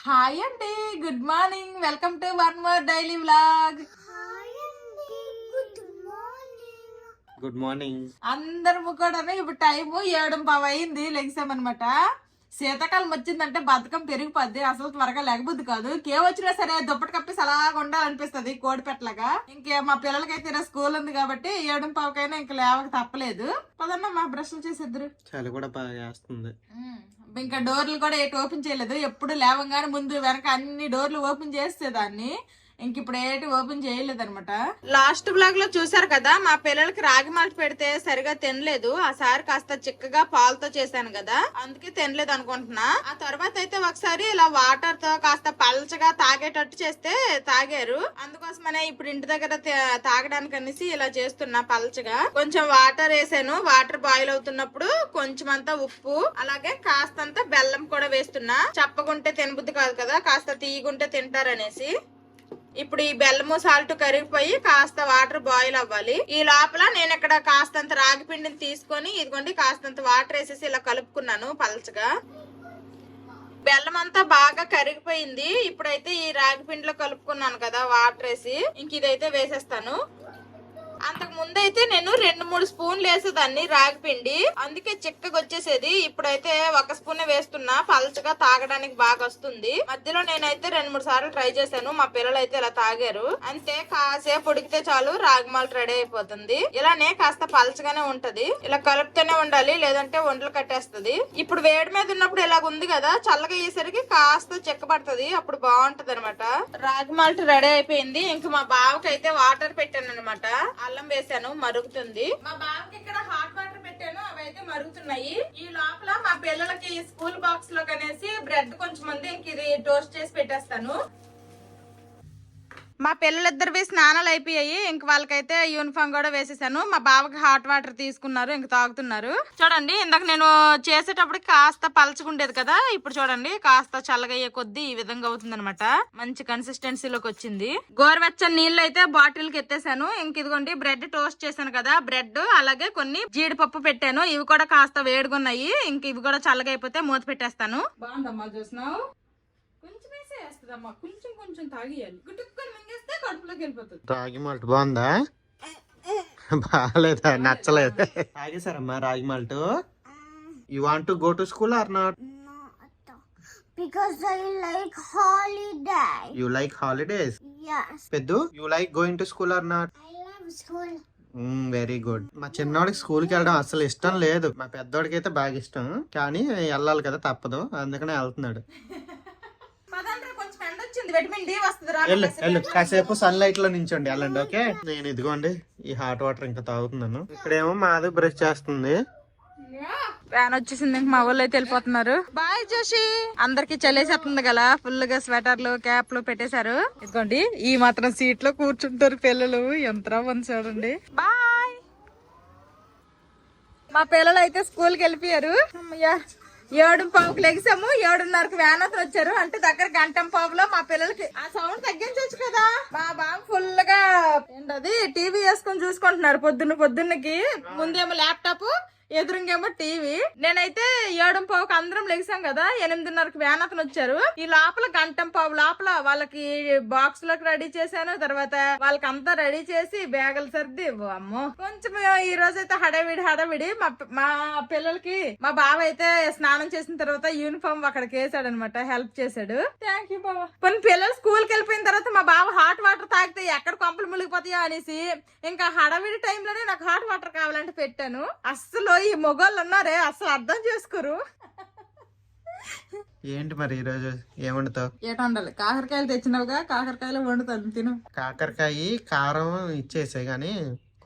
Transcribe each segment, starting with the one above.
Hi అండి, good morning. Welcome to one more daily vlog. Good morning అందరము కూడా ఇప్పుడు టైము 7:15 అయింది, లెగిసామన్నమాట. శీతాకాలం వచ్చిందంటే బద్ధకం పెరిగిపోద్ది, అసలు త్వరగా లేకపోద్ది కాదు. వచ్చినా సరే దుప్పటి కప్పేసి అలాగ ఉండాలనిపిస్తుంది కోడి పెట్టలాగా. ఇంకే మా పిల్లలకైతే స్కూల్ ఉంది కాబట్టి 7:15కైనా ఇంక లేవక తప్పలేదు. పదన్నా మా బ్రష్లు చేసేద్దరు. చలి కూడా బాగా చేస్తుంది. ఇంకా డోర్లు కూడా ఏటి ఓపెన్ చేయలేదు. ఎప్పుడు లేవంగానే ముందు వెనక అన్ని డోర్లు ఓపెన్ చేసేదాన్ని. ఇంక ఇప్పుడు ఏటి ఓపెన్ చేయలేదు అనమాట. లాస్ట్ బ్లాగ్ లో చూసారు కదా, మా పిల్లలకి రాగి మాల్ట్ పెడితే సరిగా తినలేదు. ఆ సారి కాస్త చిక్కగా పాలతో చేశాను కదా, అందుకే తినలేదు అనుకుంటున్నా. ఆ తర్వాత అయితే ఒకసారి ఇలా వాటర్ తో కాస్త పల్చగా తాగేటట్టు చేస్తే తాగారు. అందుకోసమనే ఇప్పుడు ఇంటి దగ్గర తాగడానికి అనేసి ఇలా చేస్తున్నా. పల్చగా కొంచెం వాటర్ వేసాను. వాటర్ బాయిల్ అవుతున్నప్పుడు కొంచెం అంతా ఉప్పు, అలాగే కాస్తంత బెల్లం కూడా వేస్తున్నా. చప్పగుంటే తినబుద్ధి కాదు కదా, కాస్త తీయగుంటే తింటారనేసి. ఇప్పుడు ఈ బెల్లము సాల్ట్ కరిగిపోయి కాస్త వాటర్ బాయిల్ అవ్వాలి. ఈ లోపల నేను ఇక్కడ కాస్తంత రాగి పిండిని తీసుకొని ఇదిగోండి కాస్తంత వాటర్ వేసేసి ఇలా కలుపుకున్నాను పలచగా. బెల్లం అంతా బాగా కరిగిపోయింది. ఇప్పుడైతే ఈ రాగి పిండిలో కలుపుకున్నాను కదా వాటర్ వేసి, ఇంక ఇదైతే వేసేస్తాను. అంతకు ముందైతే నేను 2-3 స్పూన్లు వేసేదాన్ని రాగి పిండి, అందుకే చిక్కగా వచ్చేసేది. ఇప్పుడైతే 1 స్పూన్ వేస్తున్నా, పలచగా తాగడానికి బాగా వస్తుంది. మధ్యలో నేనైతే 2-3 సార్లు ట్రై చేశాను. మా పిల్లలు అయితే ఇలా తాగారు. అంతే, కాసేపు ఉడికితే చాలు రాగి మాల్ట్ రెడీ అయిపోతుంది. ఇలానే కాస్త పలచగానే ఉంటది. ఇలా కలుపుతూనే ఉండాలి, లేదంటే ఒంట్లు కట్టేస్తుంది. ఇప్పుడు వేడి మీద ఉన్నప్పుడు ఇలాగ ఉంది కదా, చల్లగా అయ్యేసరికి కాస్త చిక్కబడుతుంది, అప్పుడు బాగుంటది అనమాట. రాగి మాల్ట్ రెడీ అయిపోయింది. ఇంక మా బావకి అయితే వాటర్ పెట్టాను అనమాట. అల్లం వేసాను, మరుగుతుంది. మా బాబుకి ఇక్కడ హాట్ వాటర్ పెట్టాను, అవి అయితే మరుగుతున్నాయి. ఈ లోపల మా పిల్లలకి స్కూల్ బాక్స్ లో కనేసి బ్రెడ్ కొంచెం ఉంది, ఇంక ఇది టోస్ట్ చేసి పెట్టేస్తాను. మా పిల్లలిద్దరివి స్నానాలు అయిపోయాయి. ఇంక వాళ్ళకైతే యూనిఫామ్ కూడా వేసేసాను. మా బావకి హాట్ వాటర్ తీసుకున్నారు, ఇంక తాగుతున్నారు. చూడండి, ఇందాక నేను చేసేటప్పుడు కాస్త పలచగుండేది కదా, ఇప్పుడు చూడండి కాస్త చల్లగా అయ్యే కొద్దీ ఈ విధంగా అవుతుంది అనమాట. మంచి కన్సిస్టెన్సీలోకి వచ్చింది. గోరువెచ్చని నీళ్ళు అయితే బాటిల్ కి ఎత్తేసాను. ఇంక ఇదిగోండి బ్రెడ్ టోస్ట్ చేశాను కదా, బ్రెడ్ అలాగే కొన్ని జీడిపప్పు పెట్టాను. ఇవి కూడా కాస్త వేడిగున్నాయి. ఇంక ఇవి కూడా చల్లగా అయిపోతే మూత పెట్టేస్తాను. బాగుందమ్మా, చూసినావు కొంచెం వేసేస్తుందమ్మా, కొంచెం కొంచెం తాగియాలి. గుట్టుకొని మింగేస్తే కడుపులోకి వెళ్ళిపోతుంది. రాగి మాల్ట్ బాగుందా? బాగాలేదా? నచ్చలేదు? తాగేసారమ్మా ragi malt? You want to go to school or not? Because I like holiday. You like holidays? Yes. Peddu, you like going to school or not? I love school. Very good. మా చిన్నవాడికి స్కూల్కి వెళ్ళడం అసలు ఇష్టం లేదు. మా పెద్దవాడికి అయితే బాగా ఇష్టం, కానీ వెళ్ళాలి కదా తప్పదు, అందుకనే వెళ్తున్నాడు. వెళ్ళు, కాసేపు సన్ లైట్ లో నించోండి, వెళ్ళండి. ఓకే, నేను ఇదిగోండి ఈ హాట్ వాటర్ ఇంకా తాగుతున్నాను. ఇక్కడేమో మాది బ్రష్ చేస్తుంది. ఫ్యాన్ వచ్చేసింది, మా వాళ్ళు అయితే వెళ్ళిపోతున్నారు. బాయ్ జోషి. అందరికి చలేసేస్తుంది కదా, ఫుల్ గా స్వెటర్లు క్యాప్లు పెట్టేశారు. ఇదిగోండి ఈ మాత్రం సీట్ లో కూర్చుంటారు పిల్లలు, ఎంత మంది చూడండి. బాయ్. మా పిల్లలు అయితే స్కూల్ కి వెళ్ళిపోయారు. 7:15కి లెగిసాము, 7:30కి వ్యాన్ అతను వచ్చారు. అంటే దగ్గర 1:15లో మా పిల్లలకి ఆ సౌండ్ తగ్గించవచ్చు కదా. మా బాబు ఫుల్ గా ఏంటది టీవీ వేసుకొని చూసుకుంటున్నారు పొద్దున్నకి. ముందేమో ల్యాప్టాప్, ఎదురుంగేమో టీవీ. నేనైతే 7:15కి అందరం లెగిసాం కదా, 8:30కి వ్యాన్ అతను వచ్చారు. ఈ లోపల 1:15 లోపల వాళ్ళకి బాక్స్ లోకి రెడీ చేశాను. తర్వాత వాళ్ళకి అంతా రెడీ చేసి బ్యాగులు సర్ది, అమ్మో కొంచెం ఈ రోజు అయితే హడావిడి. మా పిల్లలకి మా బావ అయితే స్నానం చేసిన తర్వాత యూనిఫామ్ అక్కడికి వేసాడు అనమాట, హెల్ప్ చేశాడు. థ్యాంక్ యూ బావ. కొన్ని పిల్లలు స్కూల్ కి వెళ్ళిపోయిన తర్వాత మా బావ హాట్ వాటర్ తాగితే ఎక్కడ కొంపలు మునిగిపోతాయో అనేసి ఇంకా హడావిడి టైంలోనే నాకు హాట్ వాటర్ కావాలంటే పెట్టాను. అస్సలు ఈ మొగోళ్ళు ఉన్నారే అసలు అర్థం చేసుకోరు. ఏంటి మరి ఈ రోజు ఏం వండుతావు? ఏట వండాలి? కాకరకాయలు తెచ్చినావుగా, కాకరకాయలు వండుతాను, తిను. కాకరకాయ కారం ఇచ్చేసాయి కానీ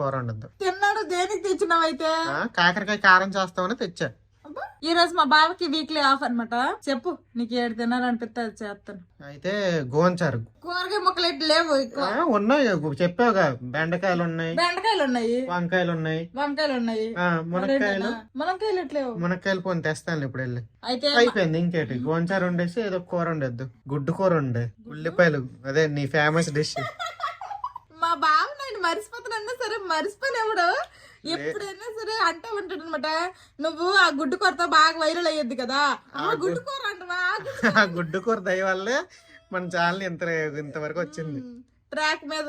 కూర ఉండదు. తిన్నాడు, దేనికి తెచ్చినావు అయితే? కాకరకాయ కారం చేస్తామని తెచ్చా. ఈ రోజు మా బావకి వీక్లీ ఆఫ్ అనమాట. చెప్పు, నీకు ఏడు తినాలనిపిస్తే అది చేస్తాను. అయితే గోంచారు కూరగాయ ముక్కలు ఎట్టు లేవు, ఉన్నాయి చెప్పావుగా. బెండకాయలు ఉన్నాయి, వంకాయలు ఉన్నాయి, మునక్కాయలు ఎట్లేవు. మునక్కాయలు పోని తెస్తాను ఇప్పుడు వెళ్ళి. అయితే అయిపోయింది. ఇంకేటి గోంచారు వండేసి ఏదో కూర ఉండేద్దు, గుడ్డు కూర ఉండే, ఉల్లిపాయలు, అదే నీ ఫేమస్ డిష్. మా బావ నేను మర్చిపోతున్నా సరే, మర్చిపోయినప్పుడు ఎప్పుడైనా సరే అంటూ ఉంటాడు అనమాట, నువ్వు ఆ గుడ్డు కూరతో బాగా వైరల్ అయ్యేది కదా, ఆ గుడ్డు కూర అంటవా, ఆ గుడ్డు కూర దయ వల్లే మన ఛానల్ ఇంతవరకు వచ్చింది, ట్రాక్ మీద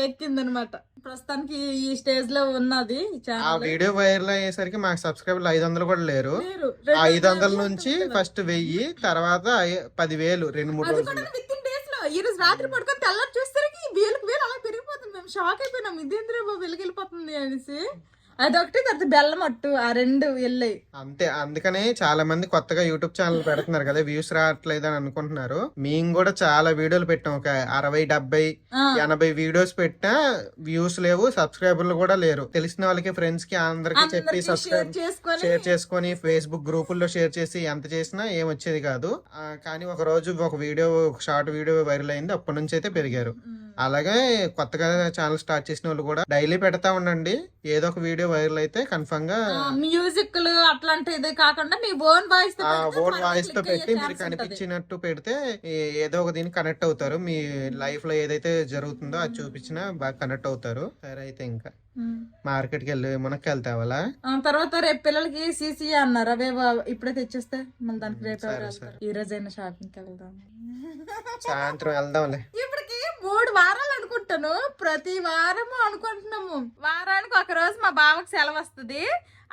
ఎక్కింది అనమాట. ప్రస్తుతానికి ఈ స్టేజ్ లో ఉన్నది ఆ వీడియో వైరల్ అయ్యేసరికి మాకు సబ్స్క్రైబర్లు 500 కూడా లేరు. 500 నుంచి ఫస్ట్ 1000, తర్వాత 10,000 2-3 రోజులు. ఈ రోజు రాత్రి పడుకొని తెల్లారి చూసేసరికి వేలకు అలా పెరిగిపోతుంది. మేము షాక్ అయిపోయినాం, ఇదేంద్ర వెలిగిపోతుంది అనేసి. అదొకటి తర్వాత బెల్లం అట్టు, ఆ 2 వెళ్ళాయి అంతే. అందుకనే చాలా మంది కొత్తగా యూట్యూబ్ ఛానల్ పెడుతున్నారు కదా, వ్యూస్ రావట్లేదు అని అనుకుంటున్నారు. మేము కూడా చాలా వీడియోలు పెట్టాం, ఒక 60, 70, 80 వీడియోస్ పెట్టా, వ్యూస్ లేవు, సబ్స్క్రైబర్లు కూడా లేరు. తెలిసిన వాళ్ళకి, ఫ్రెండ్స్ కి, అందరికి చెప్పి షేర్ చేసుకొని ఫేస్బుక్ గ్రూపుల్లో షేర్ చేసి ఎంత చేసినా ఏం వచ్చేది కాదు. కానీ ఒక రోజు ఒక వీడియో, ఒక షార్ట్ వీడియో వైరల్ అయింది, అప్పటి నుంచి అయితే పెరిగారు. అలాగే కొత్తగా ఛానల్ స్టార్ట్ చేసిన వాళ్ళు కూడా డైలీ పెడతా ఉండండి, ఏదో ఒక వీడియో వైరల్ అయితే కన్ఫర్మ్ గా. మ్యూజిక్ అట్లాంటిది కాకుండా మీ ఓన్ వాయిస్ తో పెట్టి మీరు కనిపించినట్టు పెడితే ఏదో ఒక దీనికి కనెక్ట్ అవుతారు. మీ లైఫ్ లో ఏదైతే జరుగుతుందో అది చూపించినా బాగా కనెక్ట్ అవుతారు. సరే అయితే ఇంకా మార్కెట్ కి వెళ్ళి మునక్కాయలు తర్వాత రేపు పిల్లలకి సీసీ అన్నారు, అవే ఇప్పుడే తెచ్చేస్తే మళ్ళీ దానికి రేపు ఈ రోజైనా షాపింగ్ కి వెళ్దాం, సాయంత్రం వెళ్దాంలే. ఇప్పటికి 3 వారాలు అనుకుంటాను, ప్రతి వారము అనుకుంటున్నాము. వారానికి ఒక రోజు మా బావకి సెలవు వస్తుంది.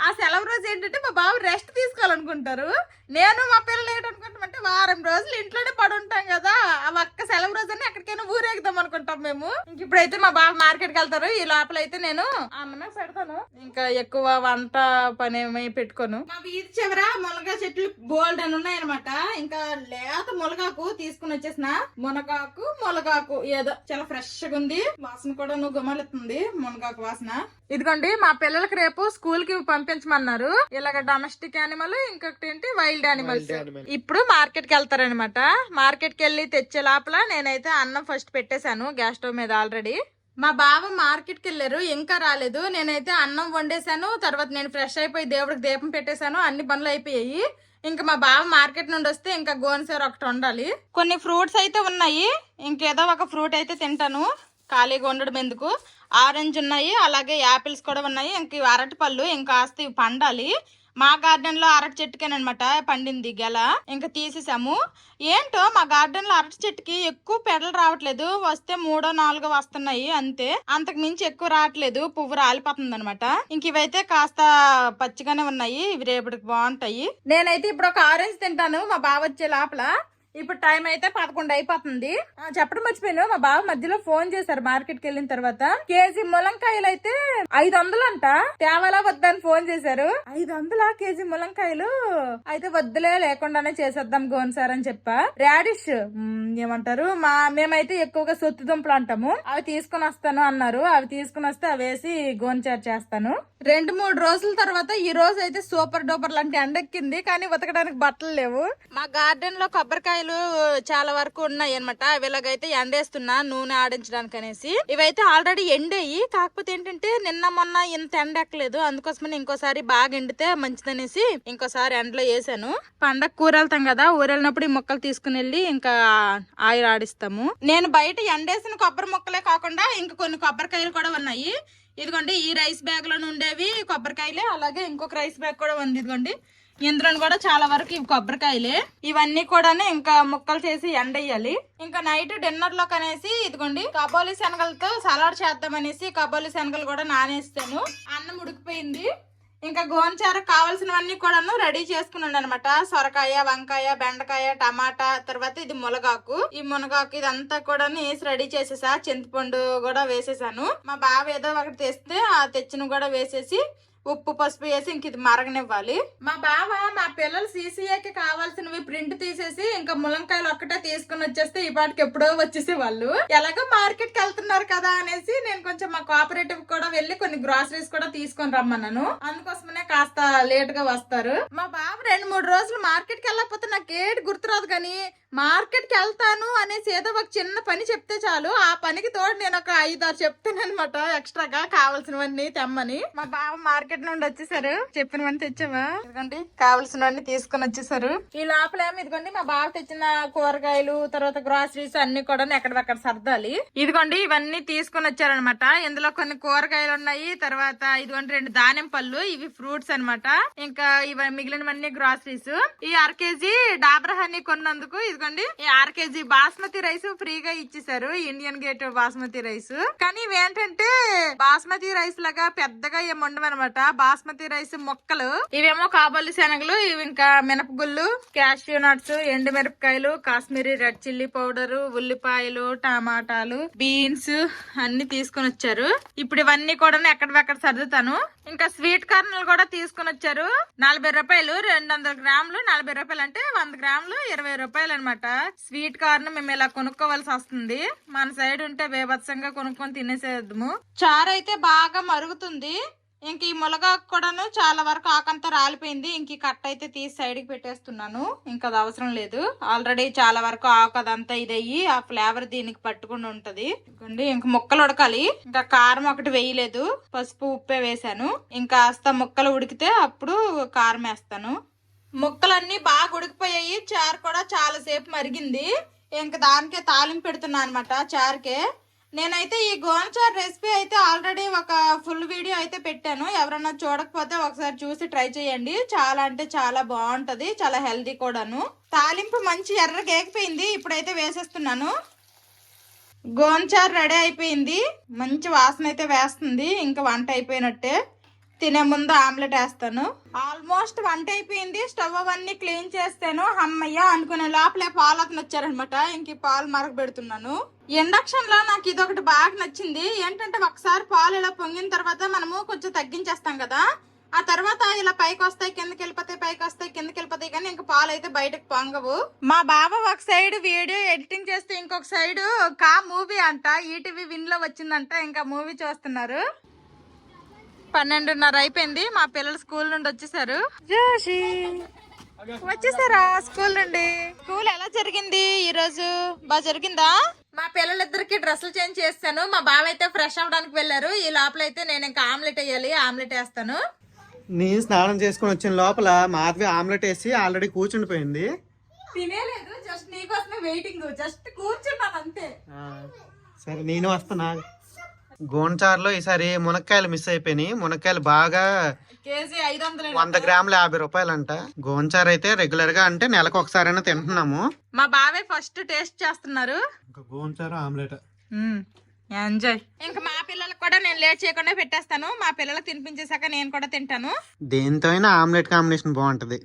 ఆ సెలవు రోజు ఏంటంటే మా బావ రెస్ట్ తీసుకోవాలనుకుంటారు. నేను మా పిల్లలు ఏంటనుకుంటామంటే వారం రోజులు ఇంట్లోనే పడి ఉంటాం కదా, ఆ ఒక్క సెలవు రోజు అని ఎక్కడికైనా ఊరేగుదాం అనుకుంటాం మేము. ఇంక ఇప్పుడైతే మా బావ మార్కెట్కి వెళ్తారు, ఈ లోపల అయితే నేను అమ్మనే పెడతాను. ఇంకా ఎక్కువ వంట పని ఏమి పెట్టుకోను. మా వీధి చివర మునగా చెట్లు బోల్డ్ అని ఉన్నాయన్నమాట. ఇంకా లేత మునగాకు తీసుకుని వచ్చేసిన, మునగాకు ఏదో చాలా ఫ్రెష్ గా ఉంది, వాసన కూడా నువ్వు గుమలుతుంది, మునగాకు వాసన. ఇదిగోండి మా పిల్లలకి రేపు స్కూల్ కి పంపించమన్నారు. ఇలాగ డొమెస్టిక్ యానిమల్, ఇంకొకటి ఏంటి వైల్డ్ యానిమల్స్. ఇప్పుడు మార్కెట్ కి వెళ్తారనమాట. మార్కెట్ కి వెళ్ళి తెచ్చే లోపల నేనైతే అన్నం ఫస్ట్ పెట్టేశాను గ్యాస్ స్టవ్ మీద ఆల్రెడీ. మా బావ మార్కెట్ కి వెళ్ళారు, ఇంకా రాలేదు. నేనైతే అన్నం వండేశాను, తర్వాత నేను ఫ్రెష్ అయిపోయి దేవుడికి దీపం పెట్టేశాను, అన్ని పనులు అయిపోయాయి. ఇంకా మా బావ మార్కెట్ నుండి వస్తే ఇంకా గోన్సేర ఒకటి వండాలి. కొన్ని ఫ్రూట్స్ అయితే ఉన్నాయి, ఇంకేదో ఒక ఫ్రూట్ అయితే తింటాను, ఖాళీగా ఉండడం ఎందుకు. ఆరెంజ్ ఉన్నాయి, అలాగే యాపిల్స్ కూడా ఉన్నాయి. ఇంక అరటి పళ్ళు ఇంకా ఆస్తి పండాలి. మా గార్డెన్ లో అరటి చెట్టుకేనమాట పండింది గెల, ఇంకా తీసేసాము. ఏంటో మా గార్డెన్ లో అరటి చెట్టుకి ఎక్కువ పెడలు రావట్లేదు, వస్తే 3-4 వస్తున్నాయి అంతే, అంతకు మించి ఎక్కువ రావట్లేదు, పువ్వు రాలిపోతుంది అనమాట. ఇంక ఇవైతే కాస్త పచ్చిగానే ఉన్నాయి, ఇవి రేపటికి బాగుంటాయి. నేనైతే ఇప్పుడు ఒక ఆరెంజ్ తింటాను మా బావ వచ్చే లోపల. ఇప్పుడు టైం అయితే 11 అయిపోతుంది. చెప్పడం మర్చిపోయాను, మా బావ మధ్యలో ఫోన్ చేశారు మార్కెట్ కి వెళ్ళిన తర్వాత. కేజీ ములంకాయలు అయితే 500 అంట, తేవాలా వద్దని ఫోన్ చేశారు. 500 కేజీ ములంకాయలు అయితే వద్దులే, లేకుండానే చేసేద్దాం గోన్సార్ అని చెప్పా. రాడిష్ ఏమంటారు, మేమైతే ఎక్కువగా సొత్తు దుంపలు అంటాము, అవి తీసుకుని వస్తాను అన్నారు. అవి తీసుకుని వస్తే అవి వేసి గోన్సార్ చేస్తాను. 2-3 రోజుల తర్వాత ఈ రోజు అయితే సూపర్ డూపర్ లాంటి ఎండెక్కింది, కానీ ఉతకడానికి బట్టలు లేవు. మా గార్డెన్ లో కొబ్బరికాయలు చాలా వరకు ఉన్నాయి అనమాట. అవి ఇలాగైతే ఎండేస్తున్నా నూనె ఆడించడానికి అనేసి. ఇవైతే ఆల్రెడీ ఎండేయి, కాకపోతే ఏంటంటే నిన్న మొన్న ఇంత ఎండ ఎక్కలేదు, అందుకోసమని ఇంకోసారి బాగా ఎండితే మంచిదనేసి ఇంకోసారి ఎండలో వేసాను. పండగ కూరెళ్తాం కదా, ఊరెళ్ళినప్పుడు ఈ మొక్కలు తీసుకుని వెళ్ళి ఇంకా ఆయిల్ ఆడిస్తాము. నేను బయట ఎండేసిన కొబ్బరి మొక్కలే కాకుండా ఇంకా కొన్ని కొబ్బరికాయలు కూడా ఉన్నాయి. ఇదిగోండి ఈ రైస్ బ్యాగ్ లో ఉండేవి కొబ్బరికాయలే, అలాగే ఇంకొక రైస్ బ్యాగ్ కూడా ఉంది. ఇదిగోండి ఇందులో కూడా చాలా వరకు ఇవి కొబ్బరికాయలే. ఇవన్నీ కూడా ఇంకా ముక్కలు చేసి ఎండేయాలి. ఇంకా నైట్ డిన్నర్ లో కనేసి ఇదిగోండి కబోలి శనగలతో సలాడ్ చేద్దామనేసి కబోలి శనగలు కూడా నానేస్తాను. అన్నం ఉడికిపోయింది. ఇంకా గోంచార కావాల్సినవన్నీ కూడా రెడీ చేసుకున్నాను అనమాట. సొరకాయ, వంకాయ, బెండకాయ, టమాటా, తర్వాత ఇది మునగాకు. ఈ మునగాకు ఇదంతా కూడా వేసి రెడీ చేసేసా. చింతపండు కూడా వేసేసాను. మా బావ ఏదో ఒకటి తెస్తే ఆ తెచ్చిన కూడా వేసేసి ఉప్పు పసుపు వేసి ఇంక ఇది మరగనివ్వాలి. మా బావ మా పిల్లలు సీసీఏకి కావాల్సినవి ప్రింట్ తీసేసి ఇంకా ములంకాయలు ఒక్కటే తీసుకుని వచ్చేస్తే ఈ పాటికి ఎప్పుడో వచ్చేసి వాళ్ళు ఎలాగో మార్కెట్ కి వెళ్తున్నారు కదా అనేసి నేను కొంచెం మా కోఆపరేటివ్ కూడా వెళ్ళి కొన్ని గ్రాసరీస్ కూడా తీసుకొని రమ్మన్నాను. అందుకోసమనే కాస్త లేట్ గా వస్తారు. మా బావ 2-3 రోజులు మార్కెట్ కి వెళ్ళకపోతే నాకు ఏటి గుర్తురాదు, కానీ మార్కెట్ కి వెళ్తాను అనేసి ఏదో ఒక చిన్న పని చెప్తే చాలు, ఆ పనికి తోడు నేను ఒక 5-6 చెప్తాను అనమాట ఎక్స్ట్రాగా కావాల్సినవన్నీ తెమ్మని. మా బావ మార్కెట్ మార్కెట్ నుండి వచ్చేసారు. చెప్పినవన్నీ తెచ్చావా? ఇదిగోండి కావలసినవన్నీ తీసుకుని వచ్చేసారు. ఈ లోపల ఏమో ఇదిగోండి మా బావ తెచ్చిన కూరగాయలు తర్వాత గ్రాసరీస్ అన్ని కూడా ఎక్కడక్కడ సర్దాలి. ఇదిగోండి ఇవన్నీ తీసుకుని వచ్చారనమాట. ఇందులో కొన్ని కూరగాయలు ఉన్నాయి. తర్వాత ఇదిగోండి 2 దానిమ్మ పళ్ళు, ఇవి ఫ్రూట్స్ అన్నమాట. ఇంకా ఇవి మిగిలినవన్నీ గ్రాసరీస్. ఈ 1/2 కేజీ డాబర్ హనీ కొన్నందుకు ఇదిగోండి ఈ 1/2 కేజీ బాస్మతి రైస్ ఫ్రీగా ఇచ్చేసారు. Indian gate basmati rice. కానీ ఇవేంటంటే బాస్మతి రైస్ లాగా పెద్దగా ఏమి ఉండవన్నమాట. బాస్మతి రైస్ మొక్కలు. ఇవేమో కాబోలి శనగలు, ఇవి ఇంకా మినపగుళ్ళు, క్యాష్యూ నట్స్, ఎండు మిరపకాయలు, కాశ్మీరీ రెడ్ చిల్లీ పౌడర్, ఉల్లిపాయలు, టమాటాలు, బీన్స్ అన్ని తీసుకుని వచ్చారు. ఇప్పుడు ఇవన్నీ కూడా ఎక్కడెక్కడ సర్దుతాను. ఇంకా స్వీట్ కార్నలు కూడా తీసుకుని వచ్చారు. 40 రూపాయలు 200 గ్రాములు. 40 రూపాయలు అంటే 100 గ్రాములు 20 రూపాయలు అనమాట. స్వీట్ కార్న్ మేము ఇలా కొనుక్కోవాల్సి వస్తుంది. మన సైడ్ ఉంటే బేభత్సంగా కొనుక్కొని తినేసేద్దాము. చారు అయితే బాగా మరుగుతుంది. ఇంక ఈ ములగాకు కూడాను చాలా వరకు ఆకంతా రాలిపోయింది. ఇంక ఈ కట్ట అయితే తీసి సైడ్ కి పెట్టేస్తున్నాను. ఇంకా అది అవసరం లేదు. ఆల్రెడీ చాలా వరకు ఆకు అదంతా ఇదయ్యి ఆ ఫ్లేవర్ దీనికి పట్టుకుని ఉంటది. ఇంక ముక్కలు ఉడకాలి. ఇంకా కారం ఒకటి వేయలేదు, పసుపు ఉప్పే వేసాను. ఇంకా కాస్త ముక్కలు ఉడికితే అప్పుడు కారం వేస్తాను. ముక్కలన్నీ బాగా ఉడికిపోయాయి. చారు కూడా చాలా సేపు మరిగింది. ఇంకా దానికే తాలింపు పెడుతున్నా అనమాట చారుకే. నేనైతే ఈ గోంచారు రెసిపీ అయితే ఆల్రెడీ ఒక ఫుల్ వీడియో అయితే పెట్టాను. ఎవరన్నా చూడకపోతే ఒకసారి చూసి ట్రై చేయండి. చాలా అంటే చాలా బాగుంటది, చాలా హెల్దీ కూడాను. తాలింపు మంచి ఎర్రగా ఏగిపోయింది. ఇప్పుడైతే వేసేస్తున్నాను. గోంచారు రెడీ అయిపోయింది. మంచి వాసన అయితే వేస్తుంది. ఇంకా వంట అయిపోయినట్టే. తినే ముందు ఆమ్లెట్ వేస్తాను. ఆల్మోస్ట్ వంట అయిపోయింది. స్టవ్ అవన్నీ క్లీన్ చేస్తాను. అమ్మయ్య అనుకునే లోపలే పాలు అతను వచ్చారనమాట. ఇంక పాలు మరగబెడుతున్నాను. ఇండక్షన్ లో నాకు ఇది ఒకటి బాగా నచ్చింది. ఏంటంటే ఒకసారి పాలు ఇలా పొంగిన తర్వాత మనము కొంచెం తగ్గించేస్తాం కదా, ఆ తర్వాత ఇలా పైకి వస్తాయి, కిందకి వెళ్ళిపోతాయి, పైకి వస్తాయి, కిందకి వెళ్ళిపోతాయి. కానీ ఇంక పాలు అయితే బయటకు పొంగవు. మా బావ ఒక సైడ్ వీడియో ఎడిటింగ్ చేస్తే ఇంకొక సైడ్ కా మూవీ అంట ఈటీవీ విన్ లో వచ్చిందంట. ఇంకా మూవీ చూస్తున్నారు. 12:30 అయిపోయింది. మా పిల్లలు స్కూల్ నుండి వచ్చేసారు. జోషి వచ్చేసారా స్కూల్ నుండి? స్కూల్ ఎలా జరిగింది ఈ రోజు? బాగా జరిగిందా? మా పిల్లలిద్దరికి డ్రెస్సులు చేంజ్ చేస్తాను. మా బావ అయితే ఫ్రెష్ అవడానికి వెళ్ళారు. ఈ లోపల అయితే నేను ఇంకా ఆమ్లెట్ వేయాలి. ఆమ్లెట్ వేస్తాను. నేను స్నానం చేసుకుని వచ్చిన లోపల మాధవి ఆమ్లెట్ వేసి ఆల్రెడీ కూర్చుండిపోయింది. తినేలేదు, జస్ట్ నీకోసమే వెయిటింగ్. జస్ట్ కూర్చున్నాను అంతే. సరే నేను వస్తున్నా. గోంచారులో ఈసారి మునక్కాయలు మిస్ అయిపోయినాయి. మునక్కాయలు బాగా కేజీ 500, 100 గ్రాములు 50 రూపాయలు అంట. గోంచారు అయితే రెగ్యులర్ గా అంటే నెలకు ఒకసారైనా తింటున్నాము. మా బావే ఫస్ట్ టేస్ట్ చేస్తున్నారు. గోంచారు ఆమ్లెట్ ఎంజాయ్. ఇంకా మా పిల్లలకు కూడా నేను లేట్ చేయకుండా పెట్టేస్తాను. మా పిల్లలకు తినిపించేసాక నేను కూడా తింటాను. దేంతో అయినా ఆమ్లెట్ కాంబినేషన్ బాగుంటది.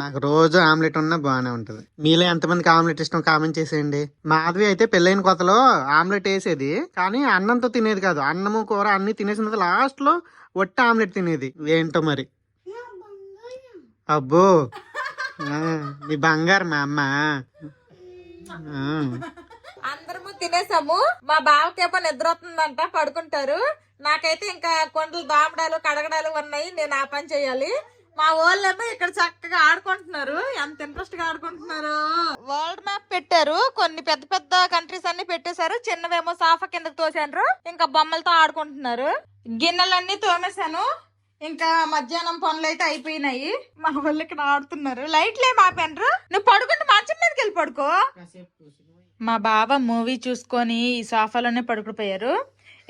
నాకు రోజు ఆమ్లెట్ ఉన్నా బాగానే ఉంటది. మీలో ఎంతమందికి ఆమ్లెట్ ఇష్టం కామెంట్ చేసేయండి. మాధవి అయితే పెళ్ళైన కొత్తలో ఆమ్లెట్ వేసేది, కానీ అన్నంతో తినేది కాదు. అన్నము కూర అన్ని తినేసిన తర్వాత లాస్ట్ లో ఒట్టి ఆమ్లెట్ తినేది. ఏంటో మరి. అబ్బో నీ బంగారు మా అమ్మ. అందరము తినేసాము. మా బావకేమో నిద్ర వస్తుందంట, పడుకుంటారు. నాకైతే ఇంకా కొండలు దామడాలు కడగడాలు ఉన్నాయి. నేను ఆ పని చేయాలి. మా వాళ్ళేమో ఇక్కడ చక్కగా ఆడుకుంటున్నారు. ఎంత ఇంట్రెస్ట్ గా ఆడుకుంటున్నారు. వరల్డ్ మ్యాప్ పెట్టారు. కొన్ని పెద్ద పెద్ద కంట్రీస్ అన్ని పెట్టేశారు. చిన్నవేమో సాఫా కిందకి తోసారు. ఇంకా బొమ్మలతో ఆడుకుంటున్నారు. గిన్నెలన్నీ తోమేశాను. ఇంకా మధ్యాహ్నం పనులు అయితే అయిపోయినాయి. మా వాళ్ళు ఇక్కడ ఆడుతున్నారు. లైట్లే మాపండ్రు. నువ్వు పడుకుంటే మంచం మీదకి వెళ్ళి పడుకో. మా బావ మూవీ చూసుకొని ఈ సోఫాలోనే పడుకుపోయారు.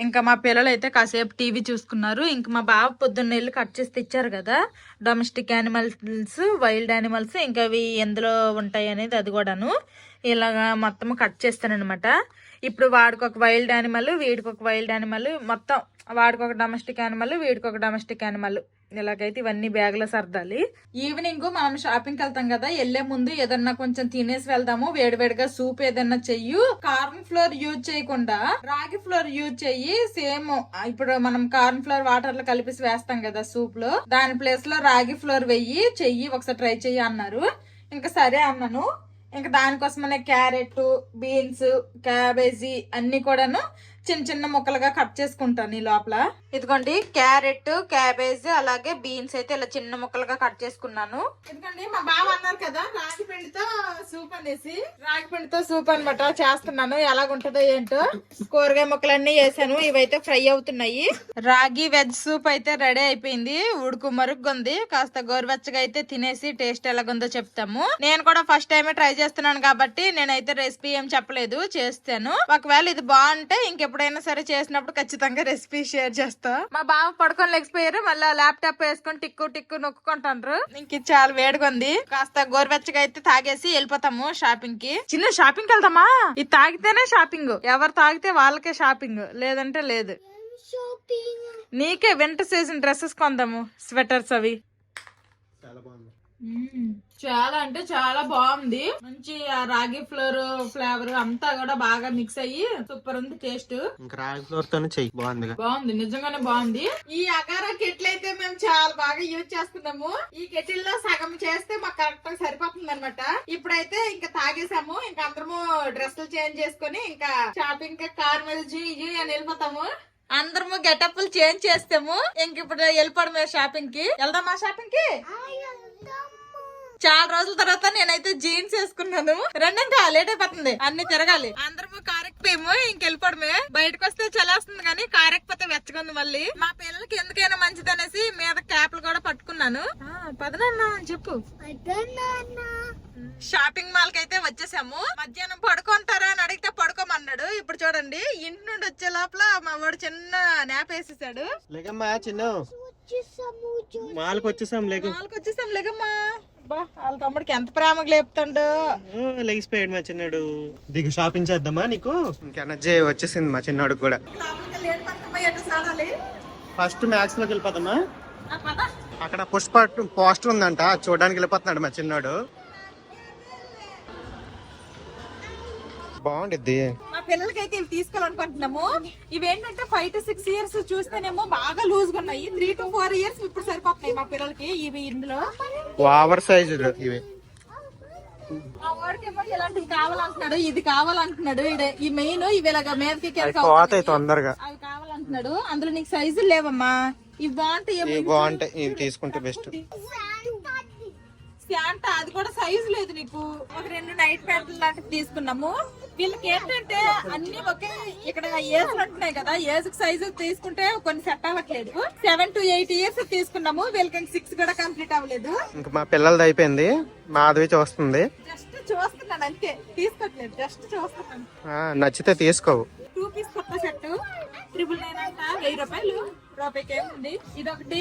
ఇంకా మా పిల్లలు అయితే కాసేపు టీవీ చూసుకున్నారు. ఇంకా మా బావ పొద్దున్న వెళ్ళి కట్ చేసి తెచ్చారు కదా, డొమెస్టిక్ యానిమల్స్, వైల్డ్ యానిమల్స్, ఇంకా అవి ఎందులో ఉంటాయి అనేది అది కూడాను ఇలాగా మొత్తం కట్ చేస్తానన్నమాట. ఇప్పుడు వాడికి ఒక వైల్డ్ యానిమల్, వీడికి ఒక వైల్డ్ యానిమల్, మొత్తం వాడికి ఒక డొమెస్టిక్ యానిమల్, వీడికి ఒక డొమెస్టిక్ యానిమల్. ఇలాగైతే ఇవన్నీ బ్యాగ్ లో సర్దాలి. ఈవినింగ్ మనం షాపింగ్కి వెళ్తాం కదా, వెళ్లే ముందు ఏదన్నా కొంచెం తినేసి వెళ్దాము. వేడివేడిగా సూప్ ఏదన్నా చెయ్యి. కార్న్ ఫ్లోర్ యూజ్ చేయకుండా రాగి ఫ్లోర్ యూజ్ చెయ్యి. సేమ్ ఇప్పుడు మనం కార్న్ ఫ్లోర్ వాటర్ లో కలిపేసి వేస్తాం కదా సూప్ లో, దాని ప్లేస్ లో రాగి ఫ్లోర్ వెయ్యి చెయ్యి, ఒకసారి ట్రై చెయ్యి అన్నారు. ఇంకా సరే అన్నాను. ఇంకా దానికోసమనే క్యారెట్, బీన్స్, క్యాబేజీ అన్ని కూడాను చిన్న చిన్న ముక్కలుగా కట్ చేసుకుంటాను ఈ లోపల. ఇదిగోండి క్యారెట్, క్యాబేజ్ అలాగే బీన్స్ అయితే ఇలా చిన్న ముక్కలుగా కట్ చేసుకున్నాను. ఇదిగోండి మా బావ అన్నారు కదా రాగి పిండితో సూప్ అనేసి, రాగి పిండితో సూప్ అనమాట చేస్తున్నాను. ఎలాగుంటుందో ఏంటో. కూరగాయ ముక్కలన్నీ వేసాను, ఇవైతే ఫ్రై అవుతున్నాయి. రాగి వెజ్ సూప్ అయితే రెడీ అయిపోయింది. ఉడుకు మరుగుంది. కాస్త గోరువెచ్చగా అయితే తినేసి టేస్ట్ ఎలాగుందో చెప్తాము. నేను కూడా ఫస్ట్ టైమే ట్రై చేస్తున్నాను కాబట్టి నేనైతే రెసిపీ ఏం చెప్పలేదు, చేస్తాను. ఒకవేళ ఇది బాగుంటే ఇంకెప్పుడైనా సరే చేసినప్పుడు ఖచ్చితంగా రెసిపీ షేర్ చేస్తాను. మా బావ పడుకొని లేకపోయారు, మళ్ళీ ల్యాప్టాప్ వేసుకొని టిక్కు టిక్కు నొక్కుంటారు. ఇంక ఇది చాలా వేడిగా ఉంది. కాస్త గోరువెచ్చగా అయితే తాగేసి వెళ్ళిపోతాము షాపింగ్ కి. చిన్న షాపింగ్ కి వెళ్తామా? ఇది తాగితేనే షాపింగ్, ఎవరు తాగితే వాళ్ళకే షాపింగ్, లేదంటే లేదు. shopping. నీకే వింటర్ సీజన్ డ్రెస్సెస్ కొందాము, స్వెటర్స్ అవి. చాలా బాగుంది. చాలా అంటే చాలా బాగుంది. మంచి ఆ రాగి ఫ్లేవర్ అంతా కూడా బాగా మిక్స్ అయ్యి సూపర్ ఉంది టేస్ట్. ఇంకా రాగి ఫ్లోర్ తోనే చెయ్యి, బాగుంది. బాగుంది, నిజంగానే బాగుంది. ఈ అగారా కెటిల్ అయితే మేము చాలా బాగా యూజ్ చేస్తున్నాము. ఈ కెటిల్ లో సగం చేస్తే మాకు కరెక్ట్ గా సరిపోతుంది అనమాట. ఇప్పుడైతే ఇంకా తాగేసాము. ఇంకా అందరము డ్రెస్సులు చేంజ్ చేసుకుని ఇంకా షాపింగ్ కార్ మీద జీ అని వెళ్ళిపోతాము. అందరము గెటప్లు చేంజ్ చేస్తాము. ఇంక ఇప్పుడు వెళ్ళిపోవడమే షాపింగ్ కి. వెళ్దామా షాపింగ్ కి? చాలా రోజుల తర్వాత నేనైతే జీన్స్ వేసుకున్నాను. రెండంటే లేట్ అయిపోతుంది, అన్ని తిరగాలి. అందరము కారెక్కిపోయాము, ఇంకెళ్ళిపోవడమే. బయటకు వస్తే చలేస్తుంది కానీ కారెక్కిపోతే వెచ్చకుంది. మళ్ళీ మా పిల్లలకి ఎందుకైనా మంచిది అనేసి మీద క్యాప్లు కూడా పట్టుకున్నాను. పదనన్నా చెప్పు. షాపింగ్ మాల్ కి అయితే వచ్చేసాము. మధ్యాహ్నం పడుకుంటారా అని అడిగితే పడుకోమన్నాడు. ఇప్పుడు చూడండి ఇంటి నుండి వచ్చే లోపల మా వాడు చిన్న నాప్ వేసేసాడు. లేకమ్మా చిన్న మాల్కి వచ్చేసాం. లేకమ్మా. వాళ్ళ తమ్ముడికి ఎంత ప్రేమగా లేపుతాడు. లెగిసిపోయాడు మా చిన్నాడు. దిగు షాపింగ్ చేద్దామా నీకు? ఇంకెనర్జీ వచ్చేసింది మా చిన్నాడు కూడా. ఫస్ట్ మ్యాక్స్ లోకి వెళ్ళిపోతామా? అక్కడ పుష్ప పోస్టర్ ఉందంట, చూడడానికి వెళ్ళిపోతున్నాడు మా చిన్నాడు. బాగుండిద్ది. మా పిల్లలకైతే ఇవి తీసుకోవాలనుకుంటున్నాము. ఇవేంటంటే 5 to 6 years చూస్తేనేమో బాగా లూజ్ గా ఉన్నాయి. 3 to 4 years ఇప్పుడు సరిపోతున్నాయి మా పిల్లలకి. ఇవి ఇందులో ఓవర్ సైజ్ ఇవి. మా వాడికేమో ఇలాంటివి కావాలంటున్నాడు, ఇది కావాలంటున్నాడు. ఈ మెయిన్ ఇవి ఇలాగా మీదకి పోతాయి తొందరగా, అవి కావాలంటున్నాడు. అందులో నీకు సైజులు లేవమ్మా. ఇవి బాగుంటాయి, బాగుంటాయి. ఇవి తీసుకుంటే బెస్ట్. ప్యాంట్ అది కూడా సైజు లేదు నీకు. ఒక 2 నైట్ ప్యాంట్లు లాంటివి తీసుకున్నాము. వీళ్ళకి ఏంటంటే అన్ని ఒకే ఇక్కడ ఏజ్ ఉంటున్నాయి కదా, ఏజ్ సైజు తీసుకుంటే కొన్ని సెట్ అవ్వట్లేదు. 7 to 8 years తీసుకున్నాము. వీళ్ళకి 6 కూడా కంప్లీట్ అవ్వలేదు. ఇంకా మా పిల్లలది అయిపోయింది, మాధవి చూస్తుంది. జస్ట్ చూస్తున్నాను అంతే, తీసుకోవట్లేదు, జస్ట్ చూస్తున్నాను. నచ్చితే తీసుకోవు. 2 piece కొత్త సెట్ 999 అంట, 1000 రూపాయలు. రూపాయికి ఏముంది. ఇదొకటి,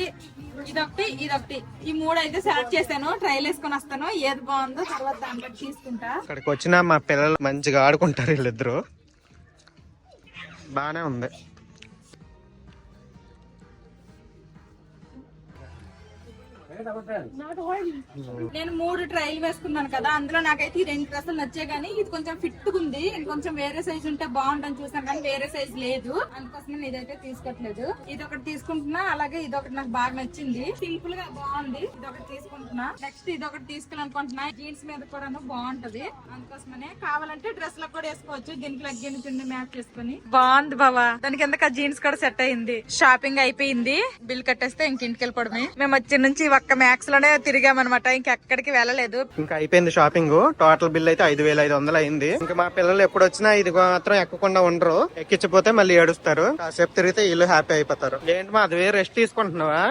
ఇదొకటి, ఇదొకటి. ఈ 3 అయితే సెలెక్ట్ చేశాను. ట్రైల్ వేసుకొని వస్తాను. ఏది బాగుందో తర్వాత దాంట్లో తీసుకుంటా. ఇక్కడికి వచ్చినా మా పిల్లలు మంచిగా ఆడుకుంటారు. వీళ్ళిద్దరు బానే ఉంది. నేను 3 ట్రైల్ వేసుకున్నాను కదా, అందులో నాకైతే ఈ 2 డ్రెస్సులు నచ్చాయి. కానీ ఇది కొంచెం ఫిట్ ఉంది. ఇంకొంచెం వేరే సైజ్ ఉంటే బాగుంటుంది చూసాను, కానీ వేరే సైజ్ లేదు. అందుకోసం నేను ఇదైతే తీసుకోవట్లేదు. ఇది ఒకటి తీసుకుంటున్నా. అలాగే ఇదొకటి నాకు బాగా నచ్చింది, సింపుల్ గా బాగుంది. ఇదొకటి తీసుకుంటున్నా. నెక్స్ట్ ఇదొకటి తీసుకోవాలనుకుంటున్నా. జీన్స్ మీద కూడా బాగుంటది. అందుకోసమనే కావాలంటే డ్రెస్ లో కూడా వేసుకోవచ్చు. దీనికి లగ్గిన చున్నీ మ్యాచ్ చేసుకుని బాగుంది బావా. దానికి ఎందుకు ఆ జీన్స్ కూడా సెట్ అయింది. షాపింగ్ అయిపోయింది, బిల్ కట్టేస్తే ఇంటికి వెళ్ళిపోవడమే. మేము వచ్చి నుంచి ఒక్క మ్యాక్స్ లోనే తిరిగామన్నమాట, ఇంకెక్కడికి వెళ్ళలేదు. ఇంకా అయిపోయింది షాపింగ్. టోటల్ బిల్ అయితే 5500 అయింది. ఇంకా మా పిల్లలు ఎప్పుడు వచ్చినా ఇది మాత్రం ఎక్కకుండా ఉండరు. ఎక్కించపోతే మళ్ళీ ఏడుస్తారు. కాసేపు తిరిగితే ఇల్లు హ్యాపీ అయిపోతారు. ఏంటి మా అది రెస్ట్ తీసుకుంటున్నావా?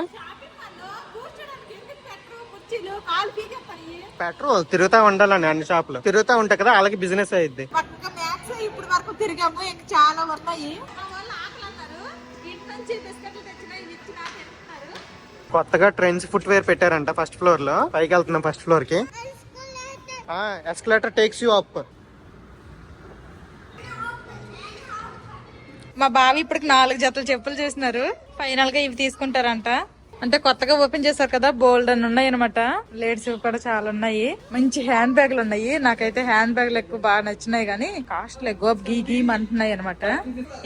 పెట్రోల్ తిరుగుతా ఉండాలని అన్ని షాపులు తిరుగుతా ఉంటాయి కదా, వాళ్ళకి బిజినెస్ అయ్యిద్ది. ఇప్పుడు వరకు తిరిగాము, ఇంకా చాలా ఉన్నాయి. కొత్తగా ట్రెండ్స్ ఫుట్ వేర్ పెట్టారంట ఫస్ట్ ఫ్లోర్ లో. పైకి వెళ్తున్నాం ఫస్ట్ ఫ్లోర్ కి. Escalator takes you up. మా బావి ఇప్పటికి 4 జతలు చెప్పులు చూసినారు. ఫైనల్ గా ఇవి తీసుకుంటారంట. అంటే కొత్తగా ఓపెన్ చేశారు కదా, బోల్డ్ అని ఉన్నాయి అనమాట. లేడీస్ కూడా చాలా ఉన్నాయి. మంచి హ్యాండ్ బ్యాగ్లు ఉన్నాయి. నాకైతే హ్యాండ్ బ్యాగ్లు ఎక్కువ బాగా నచ్చినాయి, కానీ కాస్ట్లీ గోప్ గీమ్ అంటున్నాయి అనమాట.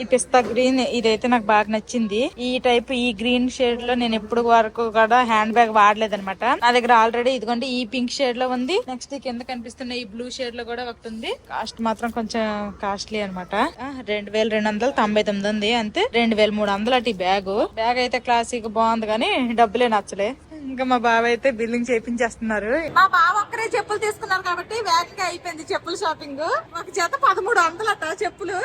ఈ పిస్తా గ్రీన్ ఇదైతే నాకు బాగా నచ్చింది. ఈ టైప్ ఈ గ్రీన్ షేడ్ లో నేను ఎప్పుడు వరకు కూడా హ్యాండ్ బ్యాగ్ వాడలేదు అనమాట. నా దగ్గర ఆల్రెడీ ఇదిగోండి ఈ పింక్ షేడ్ లో ఉంది. నెక్స్ట్ కింద కనిపిస్తున్న ఈ బ్లూ షేడ్ లో కూడా ఒకటి ఉంది. కాస్ట్ మాత్రం కొంచెం కాస్ట్లీ అనమాట. 2299 ఉంది అంతే. 2300 అటు బ్యాగ్ అయితే క్లాసిక్ బాగుంది, కానీ డబ్బులే నచ్చలే. ఇంకా మా బావ అయితే బిల్లింగ్ చేపించేస్తున్నారు. మా బావ ఒక్కరే చెప్పులు తీసుకున్నారు కాబట్టి వేగంగా అయిపోయింది చెప్పుల షాపింగ్. ఒక జత 1300 అట చెప్పులు.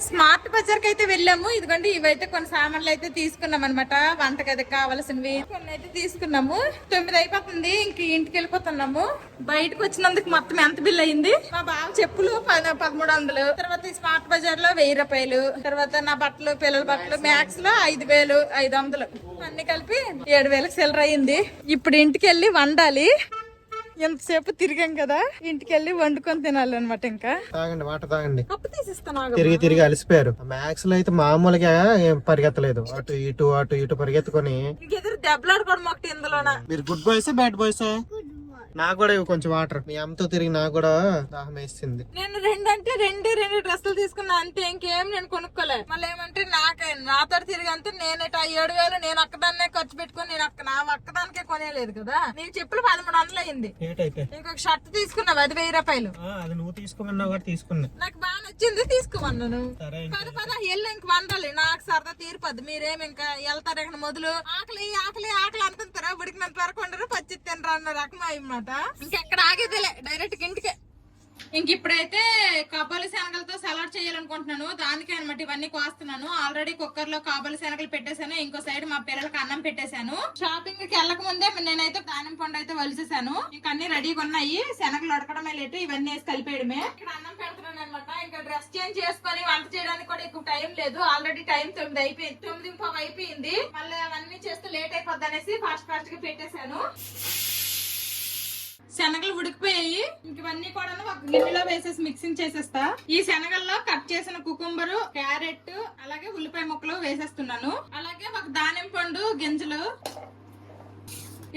స్మార్ట్ బజార్ కి అయితే వెళ్ళాము. ఇదిగోండి ఇవైతే కొన్ని సామాన్లు అయితే తీసుకున్నాం అనమాట. వంటగదికి కావాల్సినవి కొన్ని అయితే తీసుకున్నాము. 9 అయిపోతుంది. ఇంక ఇంటికి వెళ్ళిపోతున్నాము. బయటకు వచ్చినందుకు మొత్తం ఎంత బిల్ అయింది? మా బావ చెప్పులు 1300, తర్వాత ఈ స్మార్ట్ బజార్ లో 1000 రూపాయలు, తర్వాత నా బట్టలు పిల్లల బట్టలు మ్యాక్స్ లో 5500, అన్ని కలిపి 7000కి సెలర్ అయింది. ఇప్పుడు ఇంటికి వెళ్ళి వండాలి. ఎంతసేపు తిరిగాం కదా, ఇంటికి వెళ్ళి వండుకొని తినాలి అనమాట. ఇంకా తాగండి, వాటర్ తాగండి. కప్పు తీసిస్తాను. తిరిగి అలసిపోయారు. మ్యాక్స్ లో అయితే మామూలుగా ఏం పరిగెత్తలేదు. అటు ఇటు పరిగెత్తుకొని ఎదురు దెబ్బలాడుకోవడం ఒకటి ఇందులోనా. మీరు గుడ్ బాయ్స్ బ్యాడ్ బాయ్స్? నాకు కూడా ఇవి కొంచెం వాటర్. మీ అమ్మతో తిరిగి నాకు కూడా దాహం వేసింది. నేను రెండు డ్రెస్సులు తీసుకున్నా అంతే, ఇంకేం నేను కొనుక్కోలే. మళ్ళీ ఏమంటే నాతో తిరిగి అంతే. నేను 7000 నేను ఒక్కదాన్నే ఖర్చు పెట్టుకుని నేను నా ఒక్కదానికే కొనేలేదు కదా. నీకు చెప్పులు 1300 అయింది. ఇంకొక షర్ట్ తీసుకున్నావు, అది 1000 రూపాయలు. అది నువ్వు తీసుకోమన్నావు కాబట్టి తీసుకున్నా. నాకు బాగా నచ్చింది, తీసుకోమన్నాను. పద ఎల్లు ఇంక వండాలి. నాకు సరదా తీరిపోద్ది. మీరేమి ఇంకా వెళ్తారు ఇక్కడ మొదలు ఆకలి ఆకలి ఆకలి అనుకుంటారా? ఉడికినంత వరకు ఉండరు, పచ్చి తినరా అన్న రకం అన్నమాట. ఇంకెక్కడ ఆగేదిలే, డైరెక్ట్ ఇంటికే. ఇంక ఇప్పుడైతే కాబోలి శనగలతో సలాడ్ చేయాలనుకుంటున్నాను. దానికే అనమాట ఇవన్నీ కోస్తున్నాను. ఆల్రెడీ కుక్కర్ లో కాబోలి శనగలు పెట్టేశాను. ఇంకో సైడ్ మా పిల్లలకి అన్నం పెట్టేశాను. షాపింగ్ కి వెళ్ళక ముందే నేనైతే దానిమ్మ పండు అయితే వలిసేసాను. ఇంకా అన్ని రెడీగా ఉన్నాయి. శనగలు ఉడకడమే లేటు, ఇవన్నీ వేసి కలిపేయడమే. ఇక్కడ అన్నం పెడుతున్నాను అనమాట. ఇంకా డ్రెస్ చేంజ్ చేసుకొని వంట చేయడానికి కూడా ఎక్కువ టైం లేదు. ఆల్రెడీ టైం 9 అయిపోయింది, 9:15 అయిపోయింది. మళ్ళీ అవన్నీ చేస్తే లేట్ అయిపోద్ది అనేసి ఫాస్ట్ గా పెట్టేశాను. శనగలు ఉడికిపోయాయి. ఇంక ఇవన్నీ కూడా ఒక గిన్నెలో వేసేసి మిక్సింగ్ చేసేస్తా. ఈ శనగల్లో కట్ చేసిన కుకుంబరు, క్యారెట్, అలాగే ఉల్లిపాయ ముక్కలు వేసేస్తున్నాను. అలాగే ఒక దానిమ్మ పండు గింజలు.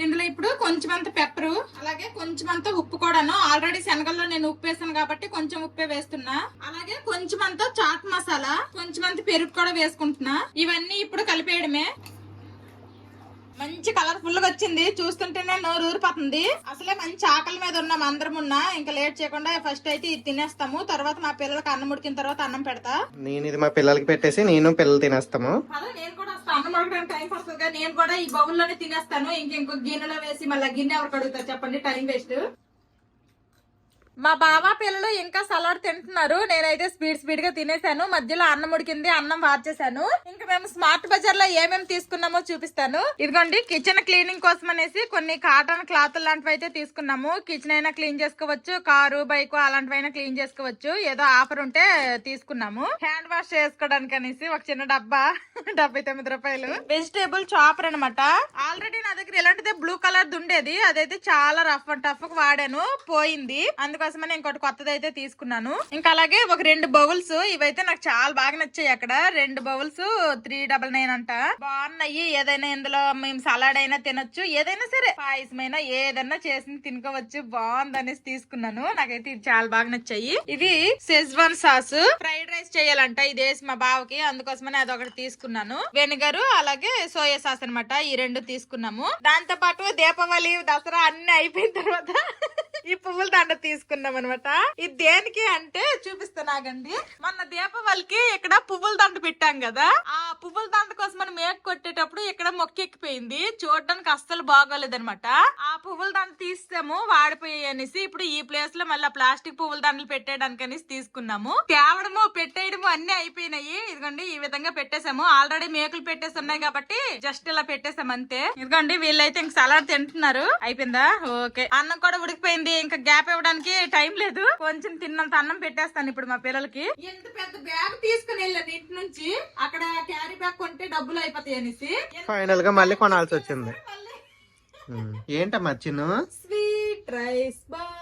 ఇందులో ఇప్పుడు కొంచెమంత పెప్పరు, అలాగే కొంచెమంత ఉప్పు కూడాను. ఆల్రెడీ శనగల్లో నేను ఉప్పు వేసాను కాబట్టి కొంచెం ఉప్పే వేస్తున్నా. అలాగే కొంచెమంత చాట్ మసాలా, కొంచెమంత పెరుగు కూడా వేసుకుంటున్నా. ఇవన్నీ ఇప్పుడు కలిపేయడమే. మంచి కలర్ఫుల్ గా వచ్చింది. చూస్తుంటేనే నోరు ఊరిపోతుంది. అసలే మంచి ఆకలి మీద ఉన్నాం అందరం ఉన్నా. ఇంకా లేట్ చేయకుండా ఫస్ట్ అయితే ఇది తినేస్తాము. తర్వాత మా పిల్లలకి అన్నం ఉడికిన తర్వాత అన్నం పెడతా. నేను ఇది మా పిల్లలకి పెట్టేసి నేను పిల్లలు తినేస్తాము. నేను కూడా అన్నం ఉడకడానికి టైం పడుతుంది. నేను కూడా ఈ బౌల్లోనే తినేస్తాను. ఇంకొక గిన్నెలో వేసి మళ్ళీ గిన్నె ఎవరికి అడుగుతారు చెప్పండి, టైం వేస్ట్. మా బావ పిల్లలు ఇంకా సలాడ్ తింటున్నారు. నేనైతే స్పీడ్ గా తినేసాను. మధ్యలో అన్నం ఉడికింది, అన్నం వార్చేసాను. ఇంకా మేము స్మార్ట్ బజార్ లో ఏమేమి తీసుకున్నామో చూపిస్తాను. ఇదిగోండి కిచెన్ క్లీనింగ్ కోసం అనేసి కొన్ని కాటన్ క్లాత్ లాంటివి అయితే తీసుకున్నాము. కిచెన్ అయినా క్లీన్ చేసుకోవచ్చు, కారు బైక్ అలాంటివైనా క్లీన్ చేసుకోవచ్చు. ఏదో ఆఫర్ ఉంటే తీసుకున్నాము. హ్యాండ్ వాష్ చేసుకోవడానికి అనేసి ఒక చిన్న డబ్బా 79 రూపాయలు. వెజిటేబుల్ చాపర్ అనమాట. ఆల్రెడీ నా దగ్గర ఇలాంటిదే బ్లూ కలర్ ఉండేది. అదైతే చాలా రఫ్ అండ్ టఫ్ గా వాడాను, పోయింది. అందుకోసమని ఇంకోటి కొత్తది అయితే తీసుకున్నాను. ఇంకా అలాగే ఒక 2 బౌల్స్. ఇవైతే నాకు చాలా బాగా నచ్చాయి. అక్కడ 2 బౌల్స్ 399 అంట. బాగున్నాయి. ఏదైనా ఇందులో మేము సలాడ్ అయినా తినొచ్చు, ఏదైనా సరే పాయసమైనా ఏదైనా చేసి తినుకోవచ్చు. బాగుంది అనేసి తీసుకున్నాను. నాకైతే ఇది చాలా బాగా నచ్చాయి. ఇది షెజ్వాన్ సాస్, ఫ్రైడ్ రైస్ చేయాలంట. ఇది వేసి మా బావకి, అందుకోసమని అదొకటి తీసుకున్నాను. వెనిగర్ అలాగే సోయా సాస్ అనమాట. ఈ 2 తీసుకున్నాము. దాంతో పాటు దీపావళి దసరా అన్ని అయిపోయిన తర్వాత ఈ పువ్వుల దండ తీసుకున్నాం అనమాట. ఇది దేనికి అంటే చూపిస్తాను ఆగండి. మొన్న దీపావళికి ఇక్కడ పువ్వుల దండ పెట్టాం కదా, ఆ పువ్వుల దండ కోసం మనం మేక కొట్టేటప్పుడు ఇక్కడ మొక్కెక్కిపోయింది. చూడడానికి అస్సలు బాగోలేదనమాట. ఆ పువ్వుల దండ తీసాము, వాడిపోయాయి అనేసి ఇప్పుడు ఈ ప్లేస్ లో మళ్ళీ ప్లాస్టిక్ పువ్వుల దండలు పెట్టేయడానికి అనేసి తీసుకున్నాము. తేవడము పెట్టేయడము అన్ని అయిపోయినాయి. ఇదిగోండి ఈ విధంగా పెట్టేసాము. ఆల్రెడీ మేకలు పెట్టేసి ఉన్నాయి కాబట్టి జస్ట్ ఇలా పెట్టేసాం అంతే. ఇదిగోండి వీళ్ళైతే ఇంక సలాడ్ తింటున్నారు. అయిపోయిందా? ఓకే. అన్నం కూడా ఉడికిపోయింది. ఇంకా గ్యాప్ ఇవ్వడానికి టైం లేదు. కొంచెం తిన్నంత అన్నం పెట్టేస్తాను ఇప్పుడు మా పిల్లలకి. ఎంత పెద్ద బ్యాగ్ తీసుకుని వెళ్ళాను ఇంటి నుంచి. అక్కడ క్యారీ బ్యాగ్ కొంటే డబ్బులు అయిపోతాయి అనేసి ఫైనల్ గా మళ్ళీ కొనాల్సి వచ్చింది. ఏంటమ్మా చిన్న sweet rice ball.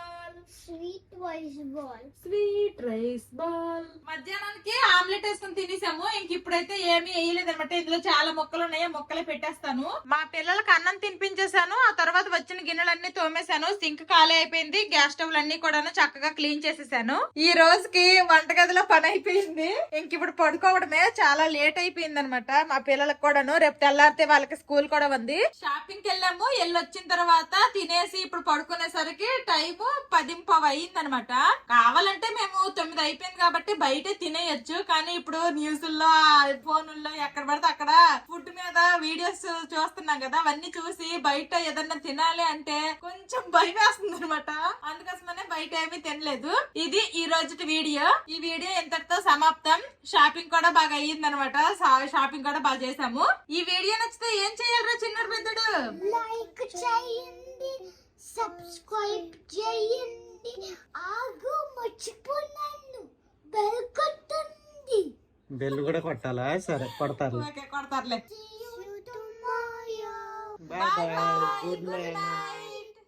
Sweet rice ball. Sweet rice ball. మధ్యాహ్నానికి ఆమ్లెట్ వేసుకుని తినేసాము. ఇంక ఇప్పుడైతే ఏమీ వేయలేదు అనమాట. ఇందులో చాలా మొక్కలు ఉన్నాయి, మొక్కలే పెట్టేస్తాను. మా పిల్లలకి అన్నం తినిపించేసాను. ఆ తర్వాత వచ్చిన గిన్నెలన్నీ తోమేశాను. సింక్ ఖాళీ అయిపోయింది. గ్యాస్ స్టవ్ అన్ని కూడా చక్కగా క్లీన్ చేసేసాను. ఈ రోజుకి వంటగదిలో పని అయిపోయింది. ఇంక ఇప్పుడు పడుకోవడమే. చాలా లేట్ అయిపోయింది అనమాట మా పిల్లలకు కూడాను. రేపు తెల్లారితే వాళ్ళకి స్కూల్ కూడా ఉంది. షాపింగ్ కి వెళ్ళాము. వెళ్ళొచ్చిన తర్వాత తినేసి ఇప్పుడు పడుకునేసరికి టైం 10:15 అయింది అనమాట. కావాలంటే మేము 9 అయిపోయింది కాబట్టి బయటే తినేయచ్చు. కానీ ఇప్పుడు న్యూస్ల్లో ఫోన్లో ఎక్కడ పడితే అక్కడ ఫుడ్ మీద వీడియోస్ చూస్తున్నాం కదా. అవన్నీ చూసి బయట ఏదన్నా తినాలి అంటే కొంచెం భయం వేస్తుంది అనమాట. అందుకోసమనే బయట ఏమీ తినలేదు. ఇది ఈ రోజు వీడియో. ఈ వీడియో ఎంతటితో సమాప్తం. షాపింగ్ కూడా బాగా అయ్యింది అనమాట. షాపింగ్ కూడా బాగా చేసాము. ఈ వీడియో నచ్చితే ఏం చేయాలరా చిన్నడు పెద్దడు? Like చేయండి, subscribe చేయండి. ఆగు మర్చిపోయాను. బెల్ కొట్టండి. బెల్ కూడా కొట్టాలా? సరే కొడతారు. ఓకే, కొడతారులే. See you tomorrow. Bye bye. Good night.